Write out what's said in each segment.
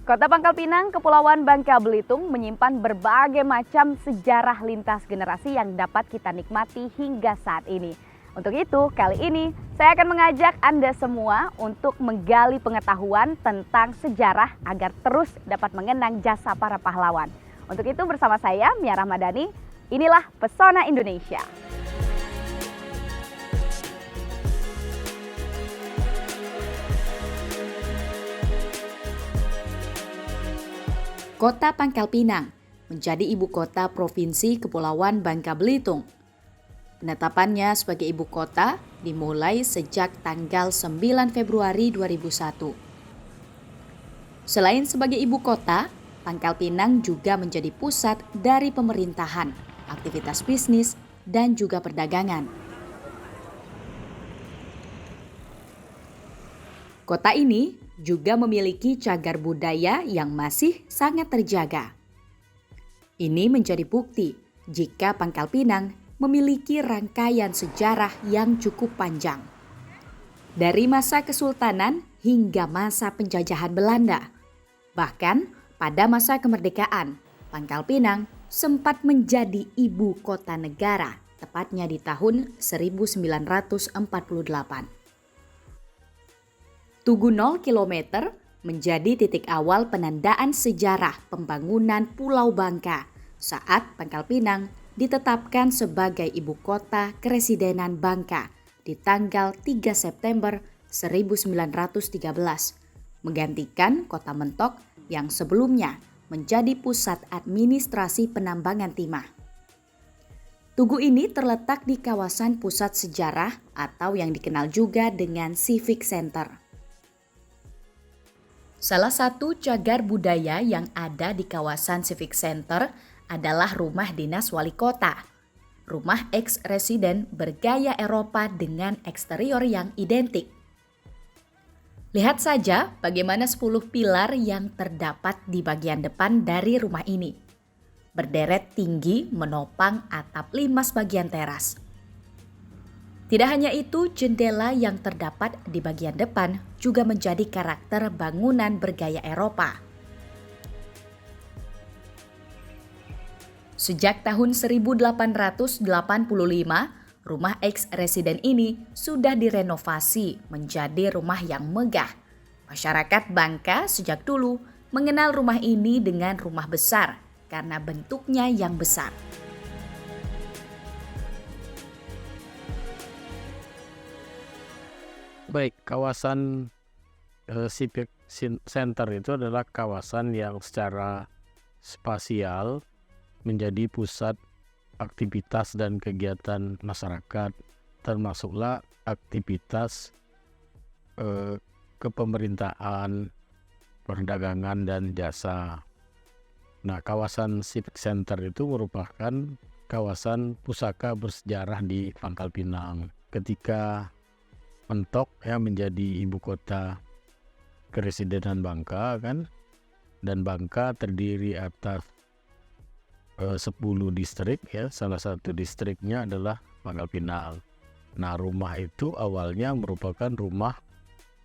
Kota Pangkal Pinang, Kepulauan Bangka Belitung menyimpan berbagai macam sejarah lintas generasi yang dapat kita nikmati hingga saat ini. Untuk itu, kali ini saya akan mengajak Anda semua untuk menggali pengetahuan tentang sejarah agar terus dapat mengenang jasa para pahlawan. Untuk itu bersama saya, Mia Rahmadani, inilah Pesona Indonesia. Kota Pangkal Pinang menjadi ibu kota Provinsi Kepulauan Bangka Belitung. Penetapannya sebagai ibu kota dimulai sejak tanggal 9 Februari 2001. Selain sebagai ibu kota, Pangkal Pinang juga menjadi pusat dari pemerintahan, aktivitas bisnis, dan juga perdagangan. Kota ini juga memiliki cagar budaya yang masih sangat terjaga. Ini menjadi bukti jika Pangkal Pinang memiliki rangkaian sejarah yang cukup panjang. Dari masa Kesultanan hingga masa penjajahan Belanda. Bahkan pada masa kemerdekaan, Pangkal Pinang sempat menjadi ibu kota negara, tepatnya di tahun 1948. Tugu 0 km menjadi titik awal penandaan sejarah pembangunan Pulau Bangka saat Pangkal Pinang ditetapkan sebagai ibu kota Keresidenan Bangka di tanggal 3 September 1913, menggantikan Kota Mentok yang sebelumnya menjadi pusat administrasi penambangan timah. Tugu ini terletak di kawasan pusat sejarah atau yang dikenal juga dengan Civic Center. Salah satu cagar budaya yang ada di kawasan Civic Center adalah rumah dinas wali kota. Rumah ex-residen bergaya Eropa dengan eksterior yang identik. Lihat saja bagaimana 10 pilar yang terdapat di bagian depan dari rumah ini. Berderet tinggi menopang atap 5 bagian teras. Tidak hanya itu, jendela yang terdapat di bagian depan juga menjadi karakter bangunan bergaya Eropa. Sejak tahun 1885, rumah ex-residen ini sudah direnovasi menjadi rumah yang megah. Masyarakat Bangka sejak dulu mengenal rumah ini dengan rumah besar karena bentuknya yang besar. Baik, kawasan Civic Center itu adalah kawasan yang secara spasial menjadi pusat aktivitas dan kegiatan masyarakat, termasuklah aktivitas kepemerintahan, perdagangan, dan jasa. Nah, kawasan Civic Center itu merupakan kawasan pusaka bersejarah di Pangkal Pinang. Ketika Mentok menjadi ibu kota Keresidenan Bangka kan, dan Bangka terdiri atas 10 distrik salah satu distriknya adalah Pangkal Pinang. Nah, rumah itu awalnya merupakan rumah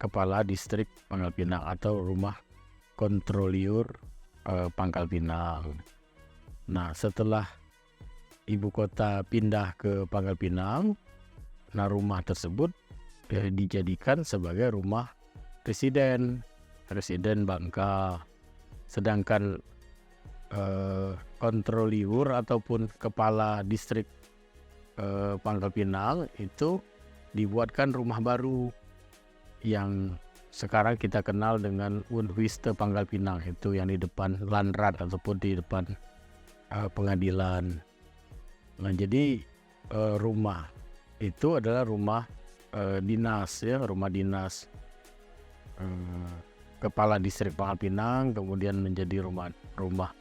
kepala distrik Pangkal Pinang atau rumah kontroliur Pangkal Pinang. Nah, setelah ibu kota pindah ke Pangkal Pinang, nah rumah tersebut dijadikan sebagai rumah residen Bangka. Sedangkan kontroliur ataupun kepala distrik Pangkal Pinang itu dibuatkan rumah baru yang sekarang kita kenal dengan Unwiste Pangkal Pinang, itu yang di depan Landrat ataupun di depan pengadilan. Nah, jadi rumah itu adalah rumah dinas rumah dinas kepala distrik Pangkal Pinang, kemudian menjadi rumah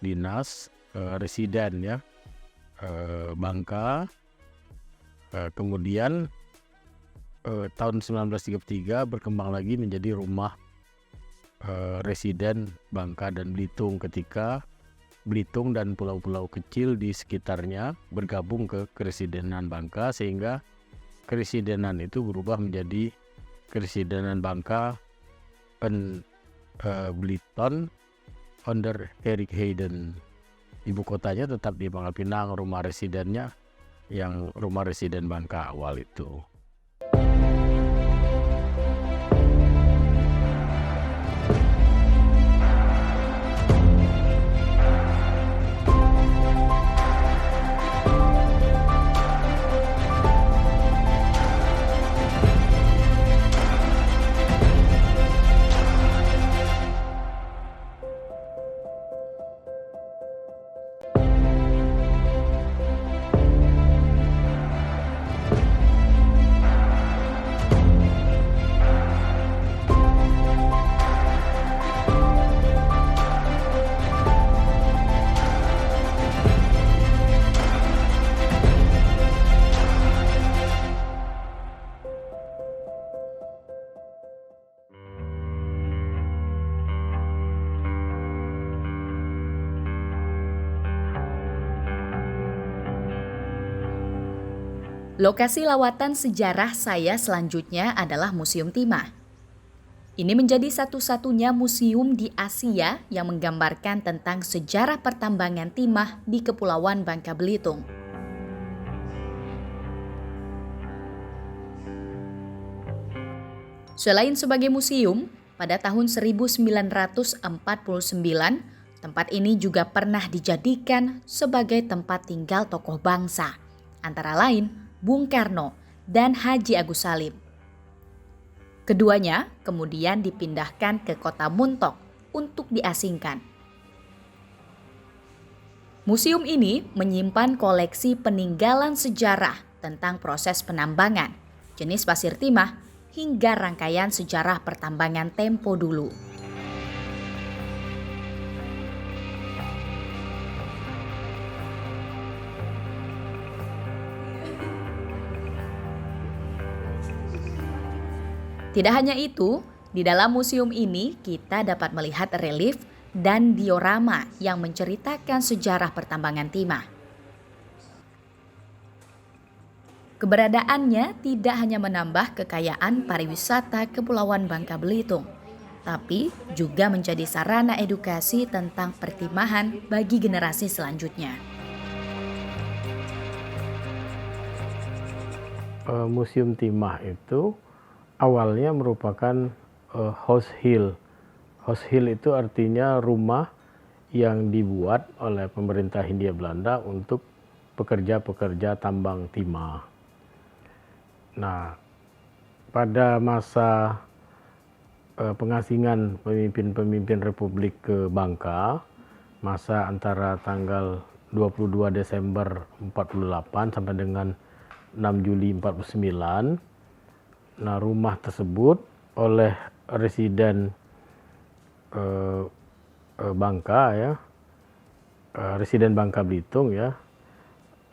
dinas residen Bangka. Kemudian tahun 1933 berkembang lagi menjadi rumah residen Bangka dan Belitung ketika Belitung dan pulau-pulau kecil di sekitarnya bergabung ke Keresidenan Bangka, sehingga Keresidenan itu berubah menjadi Keresidenan Bangka Belitung under Eric Hayden. Ibu kotanya tetap di Pangkal Pinang, rumah residennya yang rumah residen Bangka awal itu. Lokasi lawatan sejarah saya selanjutnya adalah Museum Timah. Ini menjadi satu-satunya museum di Asia yang menggambarkan tentang sejarah pertambangan timah di Kepulauan Bangka Belitung. Selain sebagai museum, pada tahun 1949, tempat ini juga pernah dijadikan sebagai tempat tinggal tokoh bangsa, antara lain Bung Karno dan Haji Agus Salim. Keduanya kemudian dipindahkan ke kota Muntok untuk diasingkan. Museum ini menyimpan koleksi peninggalan sejarah tentang proses penambangan, jenis pasir timah, hingga rangkaian sejarah pertambangan tempo dulu. Tidak hanya itu, di dalam museum ini kita dapat melihat relief dan diorama yang menceritakan sejarah pertambangan timah. Keberadaannya tidak hanya menambah kekayaan pariwisata Kepulauan Bangka Belitung, tapi juga menjadi sarana edukasi tentang pertimahan bagi generasi selanjutnya. Museum Timah itu awalnya merupakan house hill. House hill itu artinya rumah yang dibuat oleh pemerintah Hindia Belanda untuk pekerja-pekerja tambang timah. Nah, pada masa pengasingan pemimpin-pemimpin Republik ke Bangka, masa antara tanggal 22 Desember 48 sampai dengan 6 Juli 49, nah, rumah tersebut oleh residen Bangka ya, residen Bangka Belitung ya,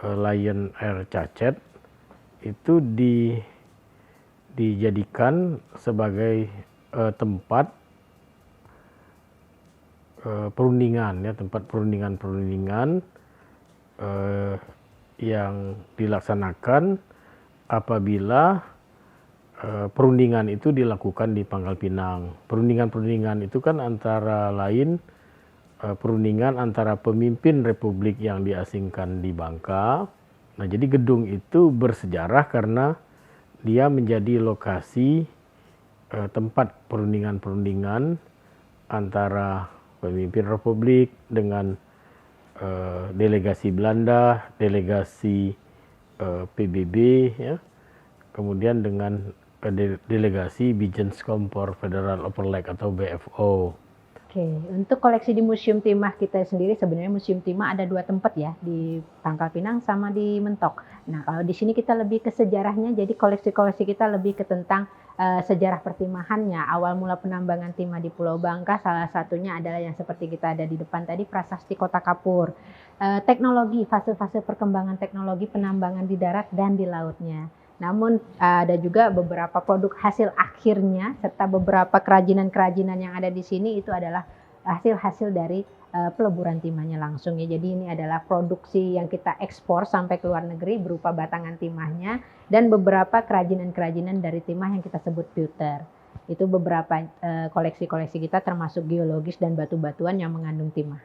Lion Air Cacet itu dijadikan sebagai tempat perundingan ya, tempat perundingan yang dilaksanakan apabila perundingan itu dilakukan di Pangkal Pinang. Perundingan-perundingan itu kan antara lain perundingan antara pemimpin republik yang diasingkan di Bangka. Nah, jadi gedung itu bersejarah karena dia menjadi lokasi tempat perundingan-perundingan antara pemimpin republik dengan delegasi Belanda, delegasi PBB ya. Kemudian dengan delegasi Bijenskompor Federal Overleg atau BFO. Oke, untuk koleksi di Museum Timah kita sendiri, sebenarnya Museum Timah ada 2 tempat ya, di Pangkal Pinang sama di Mentok. Nah, kalau di sini kita lebih ke sejarahnya, jadi koleksi-koleksi kita lebih ke tentang sejarah pertimahannya. Awal mula penambangan timah di Pulau Bangka, salah satunya adalah yang seperti kita ada di depan tadi, Prasasti Kota Kapur. Teknologi, fase-fase perkembangan teknologi penambangan di darat dan di lautnya. Namun ada juga beberapa produk hasil akhirnya serta beberapa kerajinan-kerajinan yang ada di sini itu adalah hasil-hasil dari peleburan timahnya langsung ya. Jadi ini adalah produksi yang kita ekspor sampai ke luar negeri berupa batangan timahnya dan beberapa kerajinan-kerajinan dari timah yang kita sebut pewter. Itu beberapa koleksi-koleksi kita termasuk geologis dan batu-batuan yang mengandung timah.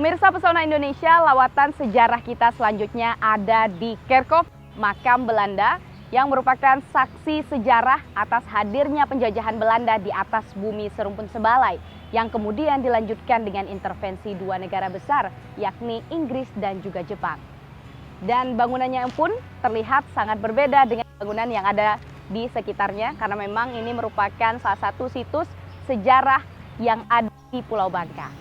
Pemirsa Pesona Indonesia, lawatan sejarah kita selanjutnya ada di Kerkhof, makam Belanda yang merupakan saksi sejarah atas hadirnya penjajahan Belanda di atas bumi serumpun sebalai yang kemudian dilanjutkan dengan intervensi dua negara besar, yakni Inggris dan juga Jepang. Dan bangunannya pun terlihat sangat berbeda dengan bangunan yang ada di sekitarnya karena memang ini merupakan salah satu situs sejarah yang ada di Pulau Bangka.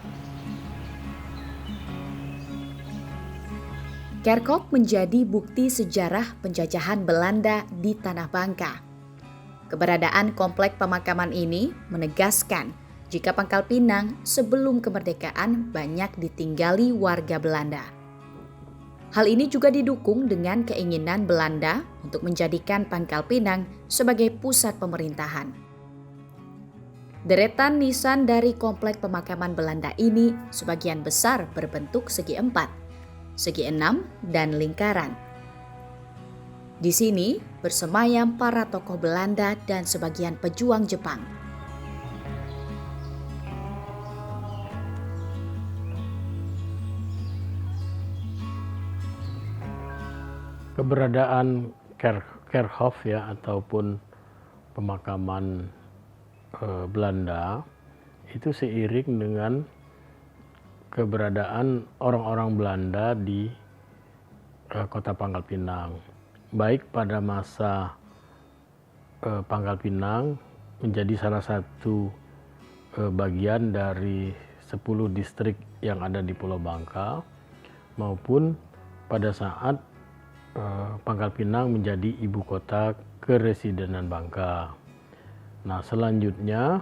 Kerkhof menjadi bukti sejarah penjajahan Belanda di Tanah Bangka. Keberadaan komplek pemakaman ini menegaskan jika Pangkal Pinang sebelum kemerdekaan banyak ditinggali warga Belanda. Hal ini juga didukung dengan keinginan Belanda untuk menjadikan Pangkal Pinang sebagai pusat pemerintahan. Deretan nisan dari komplek pemakaman Belanda ini sebagian besar berbentuk segi empat, segi enam, dan lingkaran. Di sini bersemayam para tokoh Belanda dan sebagian pejuang Jepang. Keberadaan Kerkhof ya ataupun pemakaman Belanda itu seiring dengan keberadaan orang-orang Belanda di kota Pangkal Pinang. Baik pada masa Pangkal Pinang menjadi salah satu bagian dari 10 distrik yang ada di Pulau Bangka, maupun pada saat Pangkal Pinang menjadi ibu kota Keresidenan Bangka. Nah, selanjutnya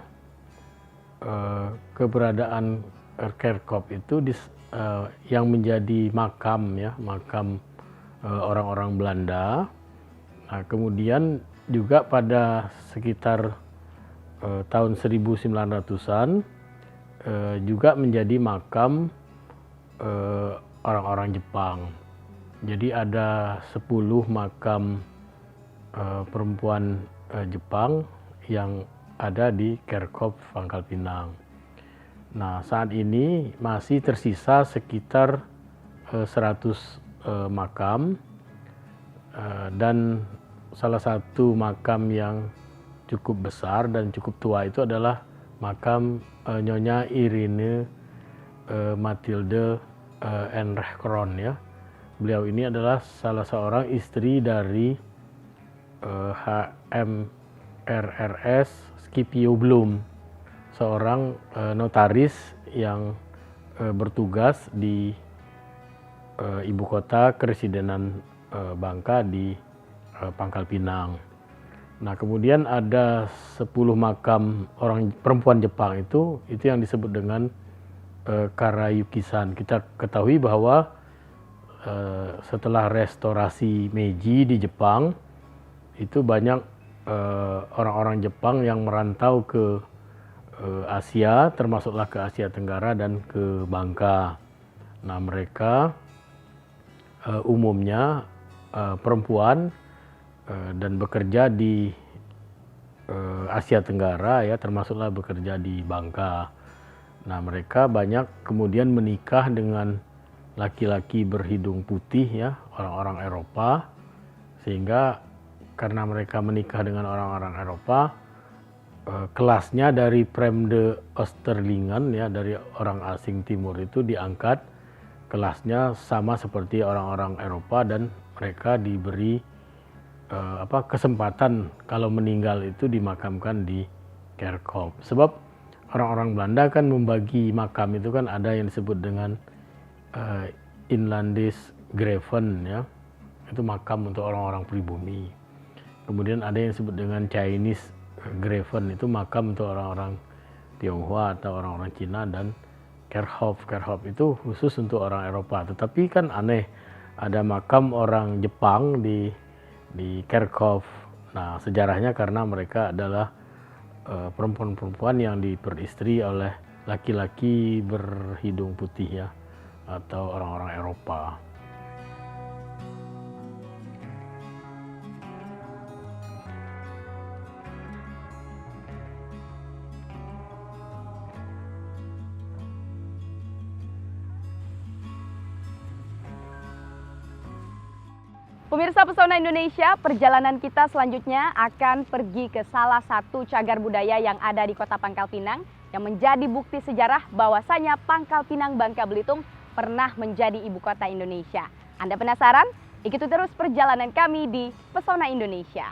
keberadaan Kerkhof itu yang menjadi makam ya, makam orang-orang Belanda. Nah, kemudian juga pada sekitar tahun 1900-an juga menjadi makam orang-orang Jepang. Jadi ada 10 makam perempuan Jepang yang ada di Kerkhof Pangkal Pinang. Nah, saat ini masih tersisa sekitar 100 makam dan salah satu makam yang cukup besar dan cukup tua itu adalah makam Nyonya Irene Mathilde Enrechkron ya. Beliau ini adalah salah seorang istri dari HMRRS Scipio Bloem, seorang notaris yang bertugas di ibu kota Keresidenan Bangka di Pangkal Pinang. Nah, kemudian ada 10 makam orang perempuan Jepang itu yang disebut dengan Karayukisan. Kita ketahui bahwa setelah restorasi Meiji di Jepang itu banyak orang-orang Jepang yang merantau ke Asia, termasuklah ke Asia Tenggara dan ke Bangka. Nah, mereka umumnya perempuan dan bekerja di Asia Tenggara ya, termasuklah bekerja di Bangka. Nah, mereka banyak kemudian menikah dengan laki-laki berhidung putih ya, orang-orang Eropa, sehingga karena mereka menikah dengan orang-orang Eropa, kelasnya dari Fremde Oosterlingen ya, dari orang asing timur itu diangkat kelasnya sama seperti orang-orang Eropa, dan mereka diberi kesempatan kalau meninggal itu dimakamkan di kerkhof. Sebab orang-orang Belanda kan membagi makam itu kan ada yang disebut dengan Inlandis Graven ya, itu makam untuk orang-orang pribumi. Kemudian ada yang disebut dengan Chinese Graven, itu makam untuk orang-orang Tionghoa atau orang-orang Cina, dan kerkhof itu khusus untuk orang Eropa. Tetapi kan aneh, ada makam orang Jepang di kerkhof. Nah, sejarahnya karena mereka adalah perempuan-perempuan yang diperistri oleh laki-laki berhidung putih ya, atau orang-orang Eropa. Pemirsa Pesona Indonesia, perjalanan kita selanjutnya akan pergi ke salah satu cagar budaya yang ada di Kota Pangkal Pinang yang menjadi bukti sejarah bahwasanya Pangkal Pinang Bangka Belitung pernah menjadi ibu kota Indonesia. Anda penasaran? Ikuti terus perjalanan kami di Pesona Indonesia.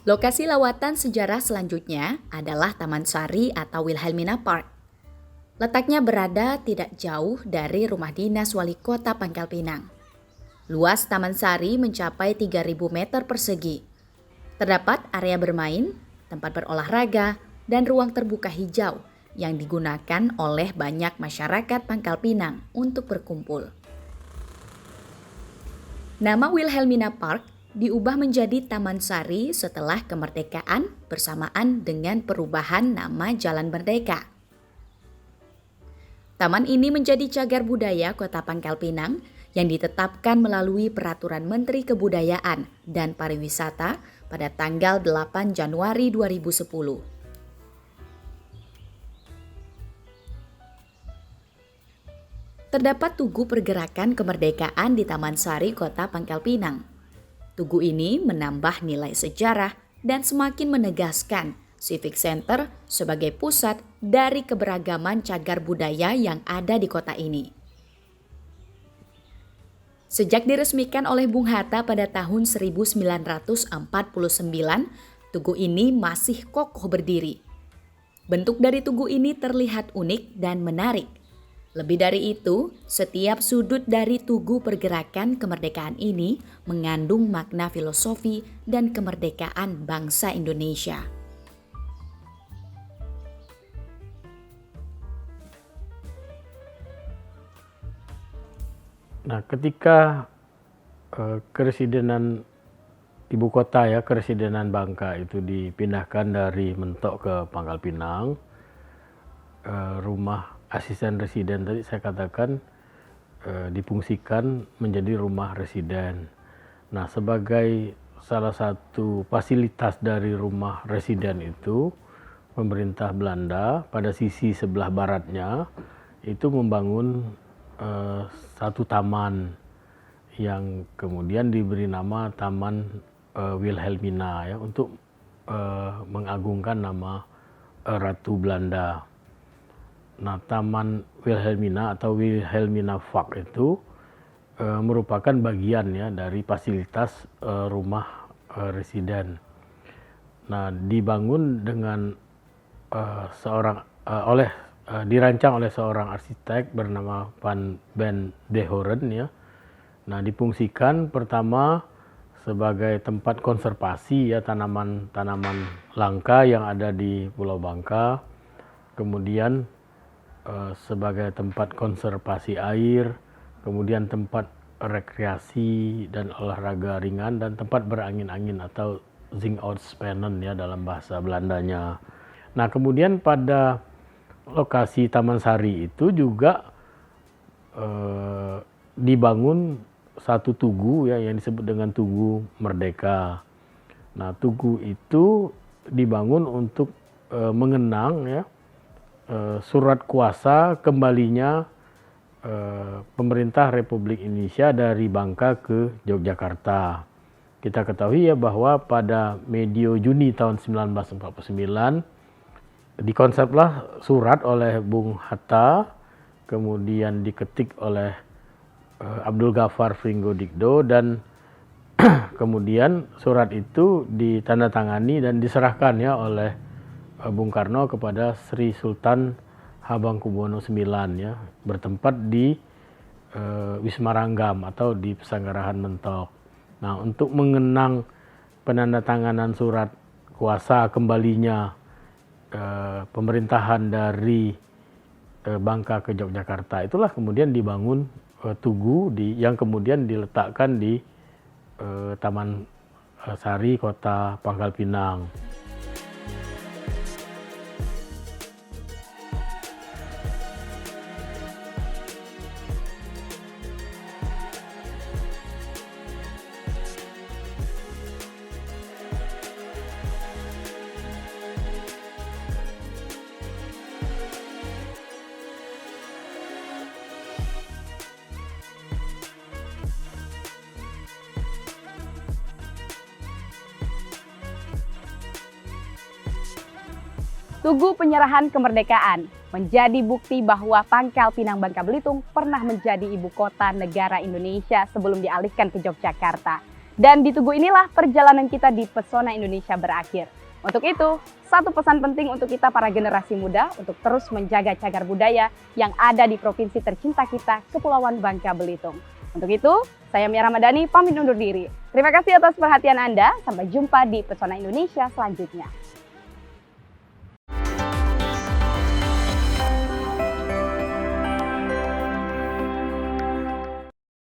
Lokasi lawatan sejarah selanjutnya adalah Taman Sari atau Wilhelmina Park. Letaknya berada tidak jauh dari rumah dinas Wali Kota Pangkal Pinang. Luas Taman Sari mencapai 3.000 meter persegi. Terdapat area bermain, tempat berolahraga, dan ruang terbuka hijau yang digunakan oleh banyak masyarakat Pangkal Pinang untuk berkumpul. Nama Wilhelmina Park diubah menjadi Taman Sari setelah kemerdekaan bersamaan dengan perubahan nama Jalan Merdeka. Taman ini menjadi cagar budaya Kota Pangkal Pinang yang ditetapkan melalui Peraturan Menteri Kebudayaan dan Pariwisata pada tanggal 8 Januari 2010. Terdapat tugu pergerakan kemerdekaan di Taman Sari Kota Pangkal Pinang. Tugu ini menambah nilai sejarah dan semakin menegaskan Civic Center sebagai pusat dari keberagaman cagar budaya yang ada di kota ini. Sejak diresmikan oleh Bung Hatta pada tahun 1949, tugu ini masih kokoh berdiri. Bentuk dari tugu ini terlihat unik dan menarik. Lebih dari itu, setiap sudut dari tugu pergerakan kemerdekaan ini mengandung makna filosofi dan kemerdekaan bangsa Indonesia. Nah, ketika keresidenan ibu kota ya, keresidenan Bangka itu dipindahkan dari Mentok ke Pangkal Pinang, rumah asisten residen tadi saya katakan difungsikan menjadi rumah residen. Nah, sebagai salah satu fasilitas dari rumah residen itu, pemerintah Belanda pada sisi sebelah baratnya itu membangun satu taman yang kemudian diberi nama Taman Wilhelmina ya, untuk mengagungkan nama Ratu Belanda. Nah, Taman Wilhelmina atau Wilhelmina Park itu merupakan bagian ya dari fasilitas rumah residen. Nah, dibangun dengan dirancang oleh seorang arsitek bernama Van Ben de Horen ya. Nah, difungsikan pertama sebagai tempat konservasi ya tanaman-tanaman langka yang ada di Pulau Bangka. Kemudian sebagai tempat konservasi air, kemudian tempat rekreasi dan olahraga ringan, dan tempat berangin-angin atau Zingoutspannen ya dalam bahasa Belandanya. Nah, kemudian pada lokasi Taman Sari itu juga dibangun satu tugu ya yang disebut dengan Tugu Merdeka. Nah, tugu itu dibangun untuk mengenang ya surat kuasa kembalinya pemerintah Republik Indonesia dari Bangka ke Yogyakarta. Kita ketahui ya bahwa pada medio Juni tahun 1949 dikonseplah surat oleh Bung Hatta, kemudian diketik oleh Abdul Ghaffar Pringgodikdo, dan kemudian surat itu ditandatangani dan diserahkan ya oleh Bung Karno kepada Sri Sultan Hamengkubuwono IX ya, bertempat di Wisma Ranggam atau di Pesanggerahan Mentok. Nah, untuk mengenang penandatanganan surat kuasa kembalinya pemerintahan dari Bangka ke Yogyakarta, itulah kemudian dibangun tugu yang kemudian diletakkan di Taman Sari, Kota Pangkal Pinang. Tugu Penyerahan Kemerdekaan menjadi bukti bahwa Pangkal Pinang Bangka Belitung pernah menjadi ibu kota negara Indonesia sebelum dialihkan ke Yogyakarta. Dan di Tugu inilah perjalanan kita di Pesona Indonesia berakhir. Untuk itu, satu pesan penting untuk kita para generasi muda untuk terus menjaga cagar budaya yang ada di provinsi tercinta kita, Kepulauan Bangka Belitung. Untuk itu, saya Mia Ramadhani pamit undur diri. Terima kasih atas perhatian Anda. Sampai jumpa di Pesona Indonesia selanjutnya.